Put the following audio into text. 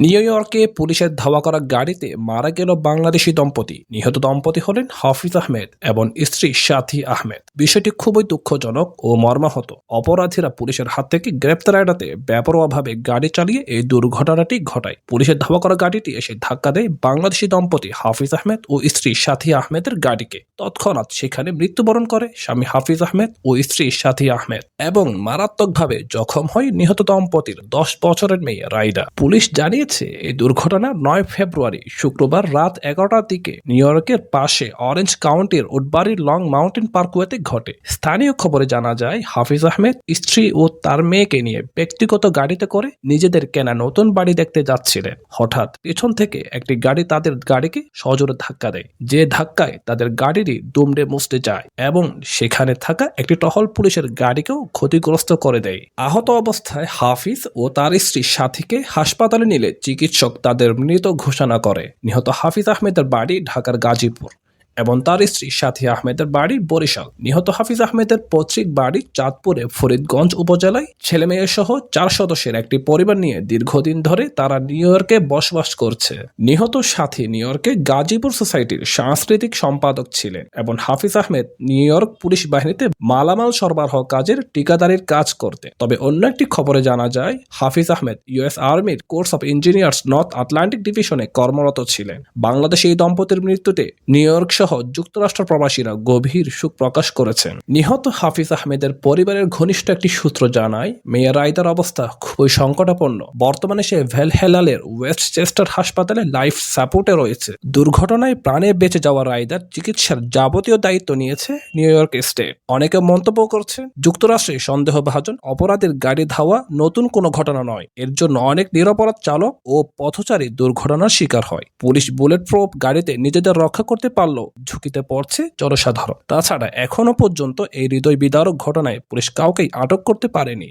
New ইয়র্কে পুলিশের ধাওয়া করা গাড়িতে মারা গেল বাংলাদেশি দম্পতি। নিহত দম্পতি হলেন হাফিজ আহমেদ এবং স্ত্রী সাথী আহমেদ। বিষয়টি খুবই দুঃখজনক ও মর্মাহত। অপরাধীরা পুলিশের হাত থেকে গ্রেপ্তার এড়াতে বেপরোয়াভাবে গাড়ি চালিয়ে এই দুর্ঘটনাটি ঘটায়। পুলিশের ধাওয়া করা গাড়িটি এসে ধাক্কা দেয় বাংলাদেশি দম্পতি হাফিজ আহমেদ ও স্ত্রী সাথী আহমেদের গাড়িকে। তৎক্ষণাৎ সেখানে মৃত্যুবরণ করে স্বামী হাফিজ আহমেদ ও স্ত্রী সাথী আহমেদ এবং মারাত্মকভাবে জখম হয় নিহত দম্পতির 10 বছরের মেয়ে রাইডা। পুলিশ জানিয়েছে এই দুর্ঘটনা 9 ফেব্রুয়ারি শুক্রবার রাত 11টার দিকে নিউ ইয়র্কের পাশে অরেঞ্জ কাউন্টির উডবারির লং মাউন্টেন পার্কওয়েতে ঘটে। স্থানীয় খবরে জানা যায় হাফিজ আহমেদ স্ত্রী ও তার মেয়েকে নিয়ে ব্যক্তিগত গাড়িতে করে নিজেদের কেনা নতুন বাড়ি দেখতে যাচ্ছিলেন। হঠাৎ পেছন থেকে একটি গাড়ি তাদের গাড়িকে সজোরে ধাক্কা দেয়, যে ধাক্কায় তাদের গাড়িরই দুমড়ে মুচড়ে যায় এবং সেখানে থাকা একটি টহল পুলিশের গাড়িকেও ক্ষতিগ্রস্ত করে দেয়। আহত অবস্থায় হাফিজ ও তার স্ত্রী সাথীকে হাসপাতালে নিলে চিকিৎসক তাদের মৃত ঘোষণা করে। নিহত হাফিজ আহমেদের বাড়ি ঢাকার গাজীপুর এবং তার স্ত্রী সাথী আহমেদের বাড়ি বরিশাল। নিহত হাফিজ আহমেদের পৈতৃক বাড়ি চাঁদপুরে ফরিদগঞ্জ উপজেলায়। ছেলে মেয়ে সহ 4 সদস্যের একটি পরিবার নিয়ে দীর্ঘদিন ধরে তারা নিউ ইয়র্কে বসবাস করছে। নিহত সাথী নিউ ইয়র্কে গাজীপুর সোসাইটির সাংস্কৃতিক সম্পাদক ছিলেন এবং হাফিজ আহমেদ নিউ ইয়র্ক পুলিশ বাহিনীতে মালামাল সরবরাহ কাজের ঠিকাদারির কাজ করতে। তবে অন্য একটি খবরে জানা যায় হাফিজ আহমেদ ইউএস আর্মির corps of engineers North Atlantic ডিভিশনে কর্মরত ছিলেন। বাংলাদেশে এই দম্পতির মৃত্যুতে নিউ ইয়র্ক সহ যুক্তরাষ্ট্র প্রবাসীরা গভীর শোক প্রকাশ করেছেন। নিহত হাফিজ আহমেদের পরিবারের ঘনিষ্ঠ একটি সূত্র জানায় মেয়ে রাইদার অবস্থা খুবই সংকটাপন্ন। বর্তমানে সে ভ্যালহেলালের ওয়েস্টচেস্টার হাসপাতালে লাইফ সাপোর্টে রয়েছে। দুর্ঘটনায় প্রাণে বেঁচে যাওয়া রাইদার চিকিৎসার যাবতীয় দায়িত্ব নিয়েছে নিউ ইয়র্ক স্টেট। অনেকে মন্তব্য করছে যুক্তরাষ্ট্রে সন্দেহভাজন অপরাধীর গাড়ি ধাওয়া নতুন কোনো ঘটনা নয়। এর জন্য অনেক নিরপরাধ চালক ও পথচারী দুর্ঘটনার শিকার হয়। পুলিশ বুলেট প্রুফ গাড়িতে নিজেদের রক্ষা করতে পারলেও ঝুঁকিতে পড়ছে জনসাধারণ। তাছাড়া এখনো পর্যন্ত এই হৃদয় বিদারক ঘটনায় পুলিশ কাউকেই আটক করতে পারেনি।